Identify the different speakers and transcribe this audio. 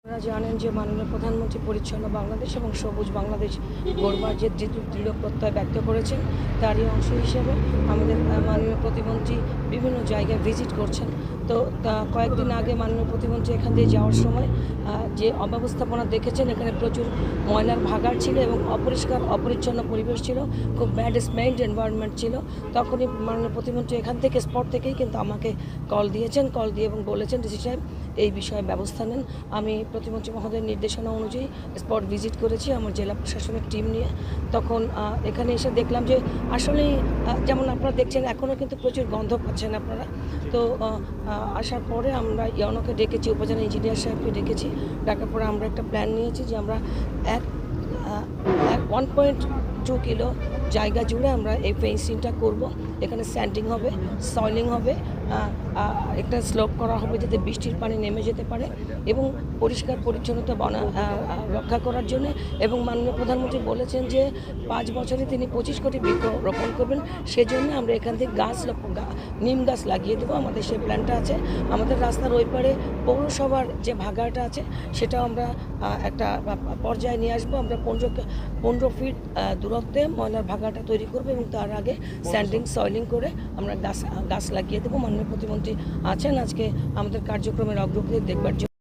Speaker 1: আপনারা জানেন যে মাননীয় প্রধানমন্ত্রী পরিচ্ছন্ন বাংলাদেশ এবং সবুজ বাংলাদেশ গড়বার যে দৃঢ় প্রত্যয় ব্যক্ত করেছেন, তারই অংশ হিসেবে আমাদের মাননীয় প্রতিমন্ত্রী বিভিন্ন জায়গায় ভিজিট করছেন। তো কয়েকদিন আগে মাননীয় প্রতিমন্ত্রী এখান দিয়ে যাওয়ার সময় যে অব্যবস্থাপনা দেখেছেন, এখানে প্রচুর ময়লার ভাগাড় ছিল এবং অপরিষ্কার অপরিচ্ছন্ন পরিবেশ ছিল, খুব ব্যাড স্মেলড এনভায়রনমেন্ট ছিল। তখনই মাননীয় প্রতিমন্ত্রী এখান থেকে স্পট থেকেই কিন্তু আমাকে কল দিয়ে এবং বলেছেন, ডিসি সাহেব এই বিষয়ে ব্যবস্থা নেন। আমি প্রতিমন্ত্রী মহোদয়ের নির্দেশনা অনুযায়ী স্পট ভিজিট করেছি আমার জেলা প্রশাসনের টিম নিয়ে। তখন এখানে এসে দেখলাম যে আসলেই যেমন আপনারা দেখছেন এখনও কিন্তু প্রচুর গন্ধ পাচ্ছেন আপনারা। তো আসার পরে আমরা ইয়নোকে ডেকেছি, উপজেলা ইঞ্জিনিয়ার সাহেবকে ডেকেছি। ডাকার পরে আমরা একটা প্ল্যান নিয়েছি যে আমরা 1.2 কিলো জায়গা জুড়ে আমরা এই ফেন্সিংটা করব। এখানে স্যান্ডিং হবে, সয়েলিং হবে, একটা স্লোপ করা হবে যাতে বৃষ্টির পানি নেমে যেতে পারে এবং পরিষ্কার পরিচ্ছন্নতা রক্ষা করার জন্য। এবং মাননীয় প্রধানমন্ত্রী বলেছেন যে 5 বছরে তিনি 25 কোটি বৃক্ষ রোপণ করবেন। সেজন্য আমরা এখান থেকে নিম গাছ লাগিয়ে দেবো। আমাদের সেই প্ল্যানটা আছে। আমাদের রাস্তার ওই পারে পৌরসভার যে ভাগাড়টা আছে সেটাও আমরা একটা পর্যায়ে নিয়ে আসবো। আমরা 15 ফিট দূরত্বে ময়লার ভাগাড়টা তৈরি করবো এবং তার আগে স্যান্ডিং সয়েলিং করে আমরা গাছ লাগিয়ে দেবো। মাননীয় প্রতিমন্ত্রী আছেন আজকে আমাদের কার্যক্রমের অগ্রগতি দেখবার জন্য।